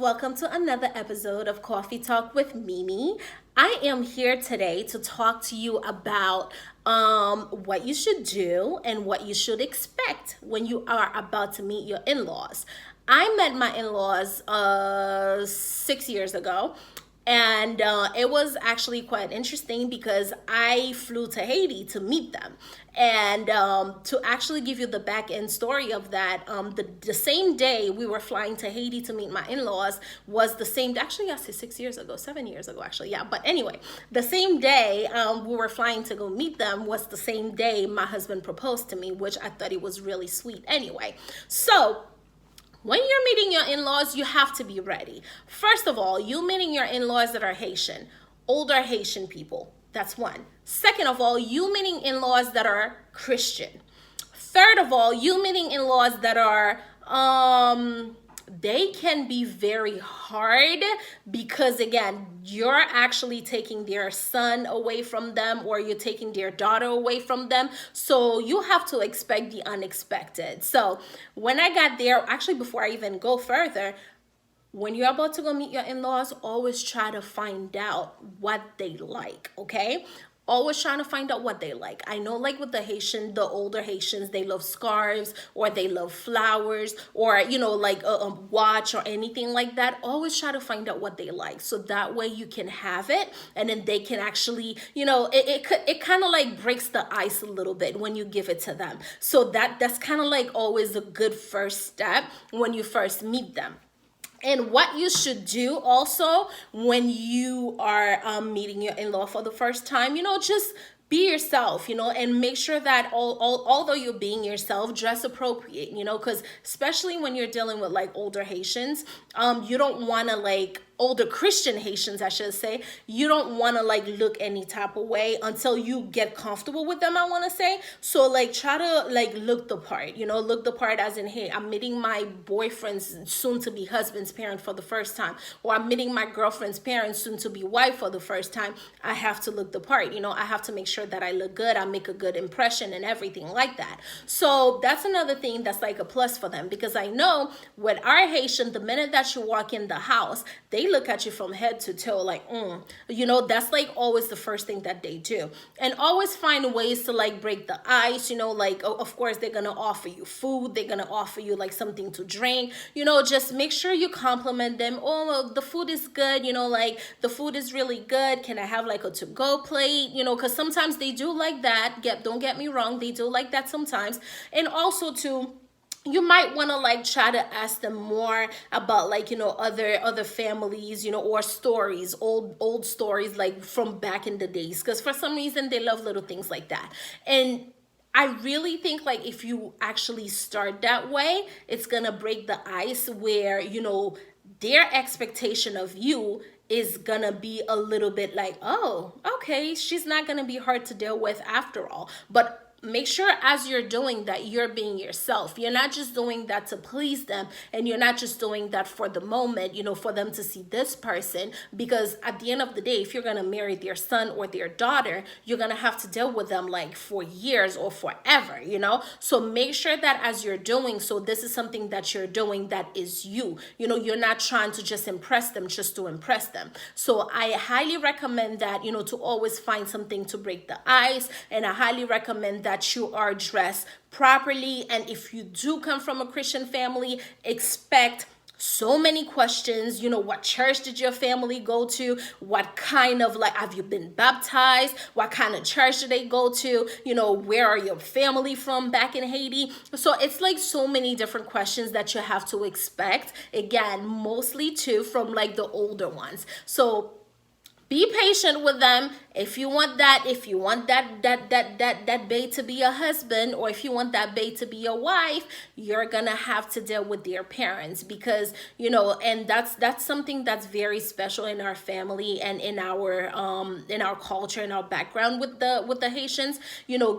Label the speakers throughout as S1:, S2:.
S1: welcome to another episode of Coffee Talk with Mimi. I am here today to talk to you about what you should do and what you should expect when you are about to meet your in-laws. I met my in-laws 6 years ago, and it was actually quite interesting because I flew to Haiti to meet them. And to actually give you the back end story of that, the same day we were flying to Haiti to meet my in laws was the same, actually, I say 6 years ago, 7 years ago, actually, yeah. But anyway, the same day we were flying to go meet them was the same day my husband proposed to me, which I thought it was really sweet anyway. So, when you're meeting your in-laws, you have to be ready. First of all, you meeting your in-laws that are Haitian, older Haitian people. That's one. Second of all, you meeting in-laws that are Christian. Third of all, you meeting in-laws that are they can be very hard because again, you're actually taking their son away from them or you're taking their daughter away from them. So you have to expect the unexpected. So when I got there, actually before I even go further, when you're about to go meet your in-laws, always try to find out what they like, okay? Always trying to find out what they like. I know like with the older Haitians, they love scarves or they love flowers or, like a watch or anything like that. Always try to find out what they like. So that way you can have it and then they can actually, it kind of like breaks the ice a little bit when you give it to them. So that's kind of like always a good first step when you first meet them. And what you should do also when you are meeting your in-law for the first time, just be yourself, and make sure that although you're being yourself, dress appropriate, because especially when you're dealing with like older Haitians, you don't want to like older Christian Haitians, I should say, you don't want to like look any type of way until you get comfortable with them, I want to say. So like try to like look the part, look the part as in, hey, I'm meeting my boyfriend's soon to be husband's parent for the first time, or I'm meeting my girlfriend's parents soon to be wife for the first time. I have to look the part, I have to make sure that I look good, I make a good impression and everything like that. So that's another thing that's like a plus for them, because I know with our Haitian, the minute that you walk in the house, they look at you from head to toe like, that's like always the first thing that they do. And always find ways to like break the ice, like, of course, they're going to offer you food. They're going to offer you like something to drink, just make sure you compliment them. Oh, the food is good. Like the food is really good. Can I have like a to-go plate? Because sometimes they do like that. Don't get me wrong. They do like that sometimes. And also too, you might want to like try to ask them more about like other families, or stories, old stories like from back in the days, because for some reason they love little things like that. And I really think like if you actually start that way, it's gonna break the ice where their expectation of you is gonna be a little bit like, oh, okay, she's not gonna be hard to deal with after all. But make sure as you're doing that, you're being yourself. You're not just doing that to please them, and you're not just doing that for the moment, for them to see this person, because at the end of the day, if you're going to marry their son or their daughter, you're going to have to deal with them like for years or forever, So make sure that as you're doing, so this is something that you're doing that is you, you're not trying to just impress them just to impress them. So I highly recommend that, to always find something to break the ice, and I highly recommend that you are dressed properly. And if you do come from a Christian family, expect so many questions. What church did your family go to? What kind of like, have you been baptized? What kind of church did they go to? Where are your family from back in Haiti? So it's like so many different questions that you have to expect. Again, mostly too from like the older ones. So be patient with them. If you want that bae to be a husband, or if you want that bae to be a wife, you're gonna have to deal with their parents, because and that's something that's very special in our family and in our culture and our background with the Haitians.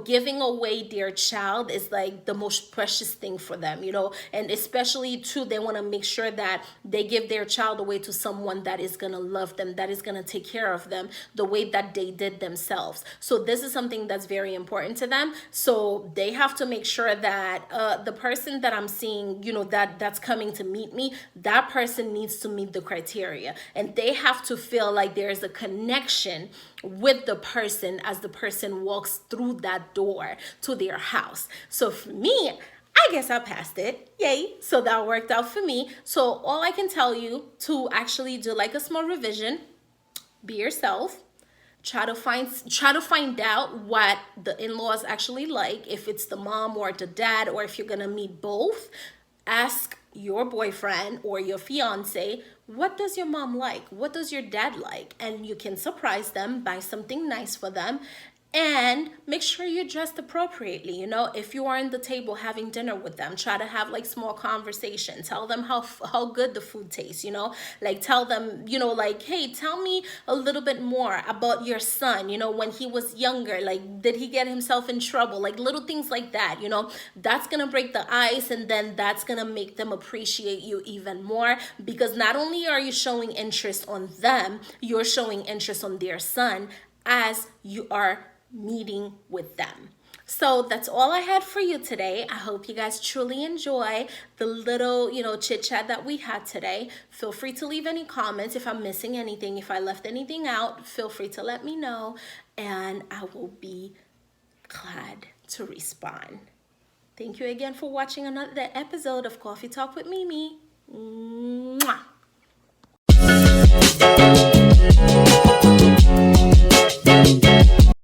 S1: Giving away their child is like the most precious thing for them, and especially too, they want to make sure that they give their child away to someone that is gonna love them, that is gonna take care of them the way that they they did themselves. So this is something that's very important to them. So they have to make sure that the person that I'm seeing, you know, that's coming to meet me, that person needs to meet the criteria, and they have to feel like there's a connection with the person as the person walks through that door to their house. So for me, I guess I passed it. Yay. So that worked out for me. So all I can tell you to actually do like a small revision, be yourself. Try to find out what the in-laws actually like, if it's the mom or the dad, or if you're gonna meet both. Ask your boyfriend or your fiance, what does your mom like? What does your dad like? And you can surprise them, buy something nice for them, and make sure you're dressed appropriately. You know, if you are in the table having dinner with them, try to have like small conversation. Tell them how good the food tastes, you know, like tell them, you know, like, hey, tell me a little bit more about your son, you know, when he was younger, like, did he get himself in trouble? Like little things like that, you know, that's gonna break the ice, and then that's gonna make them appreciate you even more, because not only are you showing interest on them, you're showing interest on their son as you are meeting with them. So that's all I had for you today. I hope you guys truly enjoy the little, you know, chit chat that we had today. Feel free to leave any comments if I'm missing anything. If I left anything out, feel free to let me know, and I will be glad to respond. Thank you again for watching another episode of Coffee Talk with Mimi. Mwah.